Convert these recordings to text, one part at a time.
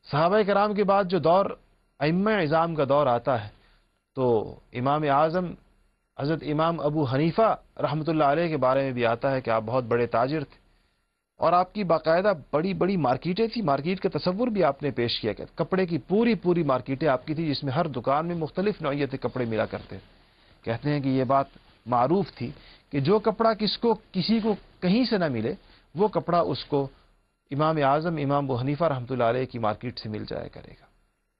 صحابہ کرام کے بعد جو دور ائمہ اعظام کا دور آتا ہے تو امام اعظم حضرت امام ابو حنیفہ رحمۃ اللہ علیہ کے بارے میں بھی آتا ہے کہ آپ بہت بڑے تاجر تھے اور آپ کی باقاعدہ بڑی بڑی مارکیٹیں تھیں. مارکیٹ کا تصور بھی آپ نے پیش کیا کہ کپڑے کی پوری مارکیٹیں آپ کی تھی جس میں ہر دکان میں مختلف نوعیت کے کپڑے ملا کرتے تھے. کہتے ہیں کہ یہ بات معروف تھی کہ جو کپڑا کسی کو کہیں سے نہ ملے وہ کپڑا اس کو امام اعظم امام ابو حنیفہ رحمۃ اللہ علیہ کی مارکیٹ سے مل جایا کرے گا.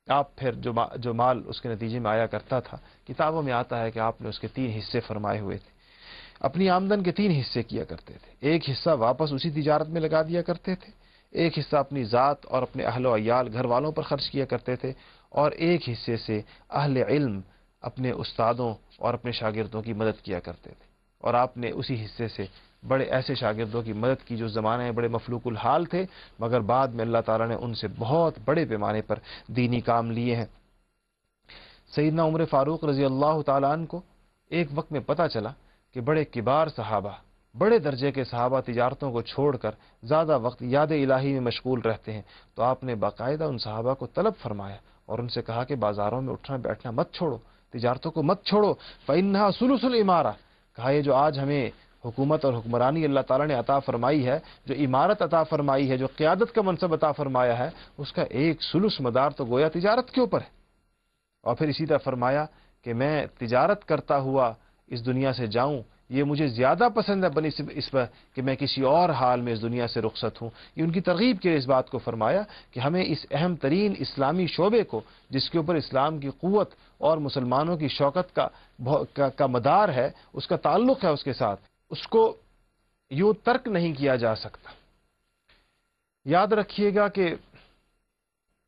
آپ پھر جو مال اس کے نتیجے میں آیا کرتا تھا کتابوں میں آتا ہے کہ آپ نے اس کے 3 حصے فرمائے ہوئے تھے. اپنی آمدن کے 3 حصے کیا کرتے تھے. ایک حصہ واپس اسی تجارت میں لگا دیا کرتے تھے, ایک حصہ اپنی ذات اور اپنے اہل و عیال گھر والوں پر خرچ کیا کرتے تھے, اور ایک حصے سے اہل علم اپنے استادوں اور اپنے شاگردوں کی مدد کیا کرتے تھے. اور آپ نے اسی حصے سے بڑے ایسے شاگردوں کی مدد کی جو زمانے میں بڑے مفلوق الحال تھے مگر بعد میں اللہ تعالیٰ نے ان سے بہت بڑے پیمانے پر دینی کام لیے ہیں. سیدنا عمر فاروق رضی اللہ تعالیٰ عنہ کو ایک وقت میں پتہ چلا کہ بڑے کبار صحابہ, بڑے درجے کے صحابہ تجارتوں کو چھوڑ کر زیادہ وقت یاد الہی میں مشغول رہتے ہیں. تو آپ نے باقاعدہ ان صحابہ کو طلب فرمایا اور ان سے کہا کہ بازاروں میں اٹھنا بیٹھنا مت چھوڑو, تجارتوں کو مت چھوڑو. فَإِنَّهَا ثُلُثُ الْإِمَارَةِ, کہا یہ جو آج ہمیں حکومت اور حکمرانی اللہ تعالیٰ نے عطا فرمائی ہے, جو عمارت عطا فرمائی ہے, جو قیادت کا منصب عطا فرمایا ہے, اس کا 1/3 مدار تو گویا تجارت کے اوپر ہے. اور پھر اسی طرح فرمایا کہ میں تجارت کرتا ہوا اس دنیا سے جاؤں یہ مجھے زیادہ پسند ہے بنسبت اس پر کہ میں کسی اور حال میں اس دنیا سے رخصت ہوں. یہ ان کی ترغیب کے اس بات کو فرمایا کہ ہمیں اس اہم ترین اسلامی شعبے کو جس کے اوپر اسلام کی قوت اور مسلمانوں کی شوکت کا مدار ہے, اس کا تعلق ہے اس کے ساتھ, اس کو یوں ترک نہیں کیا جا سکتا. یاد رکھیے گا کہ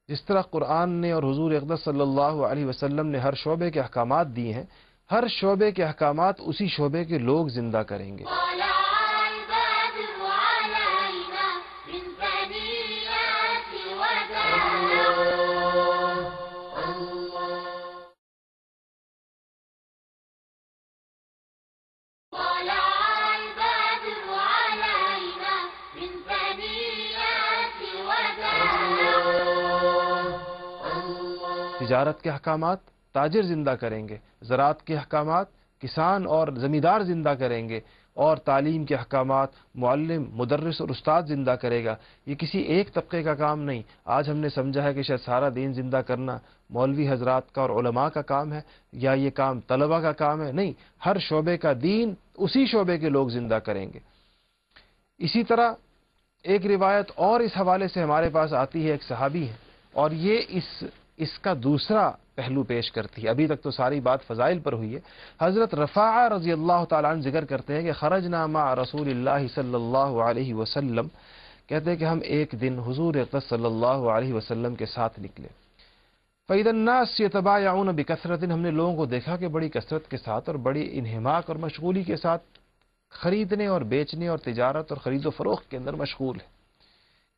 جس طرح قرآن نے اور حضور اقدس صلی اللہ علیہ وسلم نے ہر شعبے کے احکامات دیے ہیں, ہر شعبے کے احکامات اسی شعبے کے لوگ زندہ کریں گے. تجارت کے احکامات تاجر زندہ کریں گے, زراعت کے احکامات کسان اور زمیندار زندہ کریں گے, اور تعلیم کے احکامات معلم مدرس اور استاد زندہ کرے گا. یہ کسی ایک طبقے کا کام نہیں. آج ہم نے سمجھا ہے کہ شاید سارا دین زندہ کرنا مولوی حضرات کا اور علماء کا کام ہے یا یہ کام طلبہ کا کام ہے. نہیں, ہر شعبے کا دین اسی شعبے کے لوگ زندہ کریں گے. اسی طرح ایک روایت اور اس حوالے سے ہمارے پاس آتی ہے, ایک صحابی ہے اور یہ اس کا دوسرا پہلو پیش کرتی ہے. ابھی تک تو ساری بات فضائل پر ہوئی ہے. حضرت رفاعہ رضی اللہ تعالیٰ عنہ ذکر کرتے ہیں کہ خرجنا مع رسول اللہ صلی اللہ علیہ وسلم, کہتے ہیں کہ ہم ایک دن حضور اقدس صلی اللہ علیہ وسلم کے ساتھ نکلے. فَإِذَا النَّاسُ يَتَبَايَعُونَ بِكَثْرَةٍ, ہم نے لوگوں کو دیکھا کہ بڑی کثرت کے ساتھ اور بڑی انہماک اور مشغولی کے ساتھ خریدنے اور بیچنے اور تجارت اور خرید و فروخت کے اندر مشغول ہے.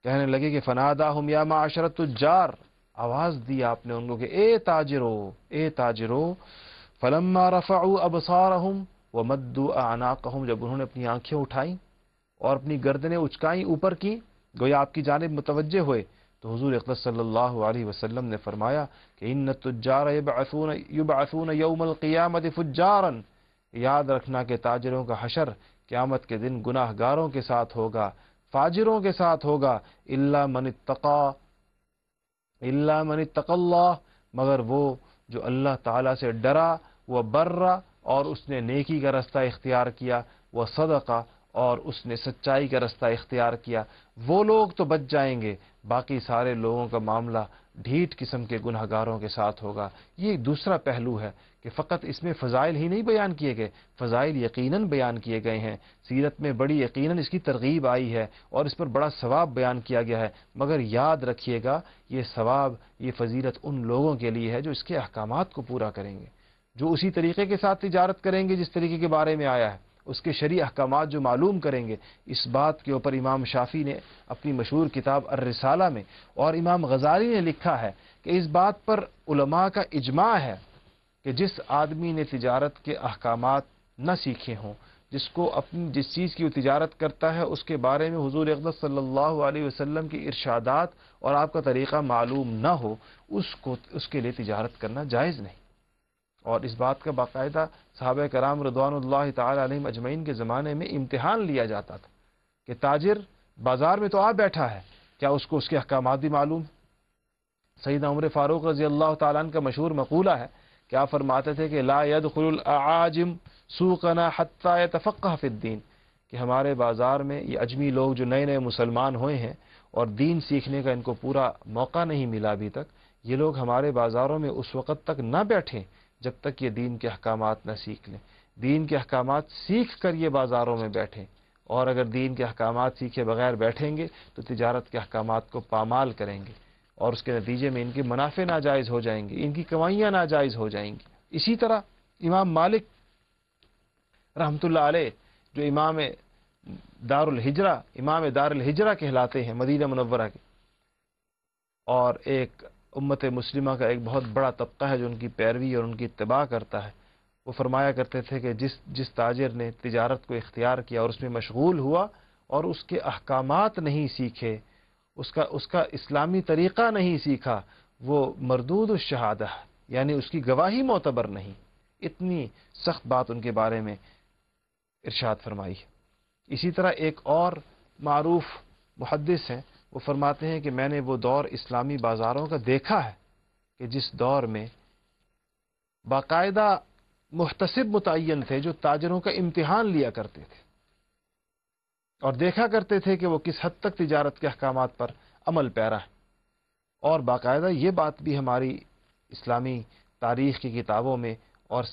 کہنے لگے کہ فَنَادَاهُمْ يَا مَعَشَرَ التُّجَّارِ, آواز دی آپ نے ان کو کہ اے تاجرو. فلما رفعوا ابصارهم ومدوا اعناقهم, جب انہوں نے اپنی آنکھیں اٹھائیں اور اپنی گردنیں اچکائیں اوپر کی, گویا آپ کی جانب متوجہ ہوئے, تو حضور اقدس صلی اللہ علیہ وسلم نے فرمایا کہ ان التجار یبعثون یوم القیامت فجارا, یاد رکھنا کہ تاجروں کا حشر قیامت کے دن گناہ گاروں کے ساتھ ہوگا, فاجروں کے ساتھ ہوگا. الا من اتقى اللہ, مگر وہ جو اللہ تعالیٰ سے ڈرا, وہ برا اور اس نے نیکی کا رستہ اختیار کیا, وہ صدقہ اور اس نے سچائی کا رستہ اختیار کیا, وہ لوگ تو بچ جائیں گے. باقی سارے لوگوں کا معاملہ ڈھیٹ قسم کے گناہ گاروں کے ساتھ ہوگا. یہ دوسرا پہلو ہے کہ فقط اس میں فضائل ہی نہیں بیان کیے گئے, فضائل یقیناً بیان کیے گئے ہیں. سیرت میں بڑی یقیناً اس کی ترغیب آئی ہے اور اس پر بڑا ثواب بیان کیا گیا ہے. مگر یاد رکھیے گا یہ ثواب, یہ فضیلت ان لوگوں کے لیے ہے جو اس کے احکامات کو پورا کریں گے, جو اسی طریقے کے ساتھ تجارت کریں گے جس طریقے کے بارے میں آیا ہے, اس کے شرعی احکامات جو معلوم کریں گے. اس بات کے اوپر امام شافعی نے اپنی مشہور کتاب الرسالہ میں اور امام غزالی نے لکھا ہے کہ اس بات پر علماء کا اجماع ہے کہ جس آدمی نے تجارت کے احکامات نہ سیکھے ہوں, جس کو اپنی جس چیز کی وہ تجارت کرتا ہے اس کے بارے میں حضور اقدس صلی اللہ علیہ وسلم کی ارشادات اور آپ کا طریقہ معلوم نہ ہو، اس کے لیے تجارت کرنا جائز نہیں۔ اور اس بات کا باقاعدہ صحابہ کرام رضوان اللہ تعالی علیہم اجمعین کے زمانے میں امتحان لیا جاتا تھا کہ تاجر بازار میں تو آ بیٹھا ہے، کیا اس کو اس کے احکامات بھی معلوم ہیں؟ سیدنا عمر فاروق رضی اللہ تعالیٰ عنہ کا مشہور مقولہ ہے کہ آپ فرماتے تھے کہ لا يدخل الاعاجم سوقنا حتى يتفقه في الدین، کہ ہمارے بازار میں یہ اجمی لوگ جو نئے نئے مسلمان ہوئے ہیں اور دین سیکھنے کا ان کو پورا موقع نہیں ملا ابھی تک، یہ لوگ ہمارے بازاروں میں اس وقت تک نہ بیٹھیں جب تک یہ دین کے احکامات نہ سیکھ لیں۔ دین کے احکامات سیکھ کر یہ بازاروں میں بیٹھیں، اور اگر دین کے احکامات سیکھے بغیر بیٹھیں گے تو تجارت کے احکامات کو پامال کریں گے، اور اس کے نتیجے میں ان کے منافع ناجائز ہو جائیں گے، ان کی کمائیاں ناجائز ہو جائیں گی۔ اسی طرح امام مالک رحمۃ اللہ علیہ، جو امام دار الہجرہ کہلاتے ہیں مدینہ منورہ کے، اور ایک امت مسلمہ کا ایک بہت بڑا طبقہ ہے جو ان کی پیروی اور ان کی اتباع کرتا ہے، وہ فرمایا کرتے تھے کہ جس تاجر نے تجارت کو اختیار کیا اور اس میں مشغول ہوا اور اس کے احکامات نہیں سیکھے، اس کا اسلامی طریقہ نہیں سیکھا، وہ مردود الشہادہ، یعنی اس کی گواہی معتبر نہیں۔ اتنی سخت بات ان کے بارے میں ارشاد فرمائی ہے۔ اسی طرح ایک اور معروف محدث ہیں، وہ فرماتے ہیں کہ میں نے وہ دور اسلامی بازاروں کا دیکھا ہے کہ جس دور میں باقاعدہ محتسب متعین تھے جو تاجروں کا امتحان لیا کرتے تھے اور دیکھا کرتے تھے کہ وہ کس حد تک تجارت کے احکامات پر عمل پیرا ہے۔ اور باقاعدہ یہ بات بھی ہماری اسلامی تاریخ کی کتابوں میں اور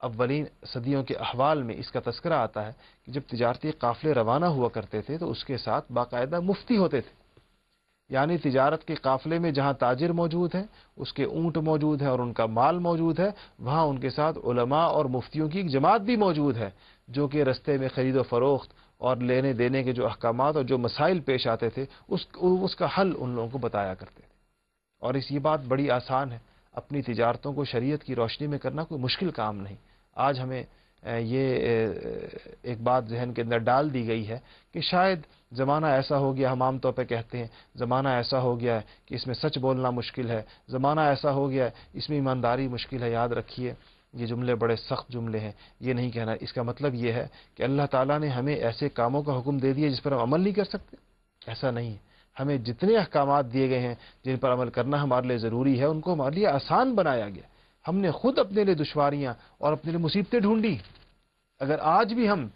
اولین صدیوں کے احوال میں اس کا تذکرہ آتا ہے کہ جب تجارتی قافلے روانہ ہوا کرتے تھے تو اس کے ساتھ باقاعدہ مفتی ہوتے تھے، یعنی تجارت کے قافلے میں جہاں تاجر موجود ہیں، اس کے اونٹ موجود ہیں اور ان کا مال موجود ہے، وہاں ان کے ساتھ علماء اور مفتیوں کی ایک جماعت بھی موجود ہے جو کہ رستے میں خرید و فروخت اور لینے دینے کے جو احکامات اور جو مسائل پیش آتے تھے اس کا حل ان لوگوں کو بتایا کرتے تھے۔ اور یہ بات بڑی آسان ہے، اپنی تجارتوں کو شریعت کی روشنی میں کرنا کوئی مشکل کام نہیں۔ آج ہمیں یہ ایک بات ذہن کے اندر ڈال دی گئی ہے کہ شاید زمانہ ایسا ہو گیا، ہم عام طور پہ کہتے ہیں زمانہ ایسا ہو گیا ہے کہ اس میں سچ بولنا مشکل ہے، زمانہ ایسا ہو گیا ہے اس میں ایمانداری مشکل ہے۔ یاد رکھیے یہ جملے بڑے سخت جملے ہیں، یہ نہیں کہنا، اس کا مطلب یہ ہے کہ اللہ تعالیٰ نے ہمیں ایسے کاموں کا حکم دے دیا جس پر ہم عمل نہیں کر سکتے، ایسا نہیں ہے۔ ہمیں جتنے احکامات دیے گئے ہیں جن پر عمل کرنا ہمارے لیے ضروری ہے ان کو ہمارے لیے آسان بنایا گیا۔ ہم نے خود اپنے لیے دشواریاں اور اپنے لیے مصیبتیں ڈھونڈی۔ اگر آج بھی ہم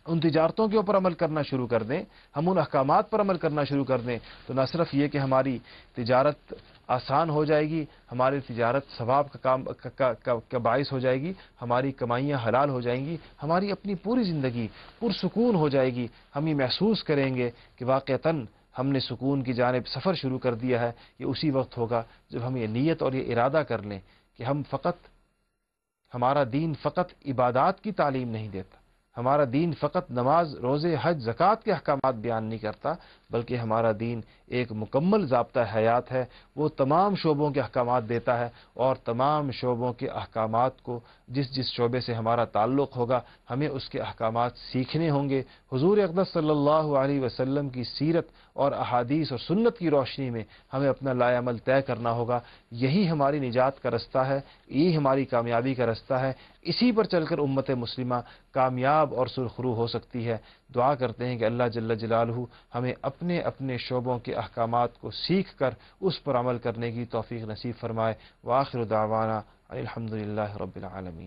ان تجارتوں کے اوپر عمل کرنا شروع کر دیں، ہم ان احکامات پر عمل کرنا شروع کر دیں، تو نہ صرف یہ کہ ہماری تجارت آسان ہو جائے گی، ہماری تجارت ثواب کا باعث ہو جائے گی، ہماری کمائیاں حلال ہو جائیں گی، ہماری اپنی پوری زندگی پرسکون ہو جائے گی۔ ہم یہ محسوس کریں گے کہ واقعتاً ہم نے سکون کی جانب سفر شروع کر دیا ہے۔ یہ اسی وقت ہوگا جب ہم یہ نیت اور یہ ارادہ کر لیں کہ ہمارا دین فقط عبادات کی تعلیم نہیں دیتا، ہمارا دین فقط نماز، روزے، حج، زکوٰۃ کے احکامات بیان نہیں کرتا، بلکہ ہمارا دین ایک مکمل ضابطہ حیات ہے۔ وہ تمام شعبوں کے احکامات دیتا ہے، اور تمام شعبوں کے احکامات کو جس شعبے سے ہمارا تعلق ہوگا ہمیں اس کے احکامات سیکھنے ہوں گے۔ حضور اقدس صلی اللہ علیہ وسلم کی سیرت اور احادیث اور سنت کی روشنی میں ہمیں اپنا لائے عمل طے کرنا ہوگا۔ یہی ہماری نجات کا رستہ ہے، یہی ہماری کامیابی کا رستہ ہے۔ اسی پر چل کر امت مسلمہ کامیاب اور سرخرو ہو سکتی ہے۔ دعا کرتے ہیں کہ اللہ جل جلالہ ہمیں اپنے اپنے شعبوں کے احکامات کو سیکھ کر اس پر عمل کرنے کی توفیق نصیب فرمائے۔ وآخر دعوانا الحمدللہ رب العالمین۔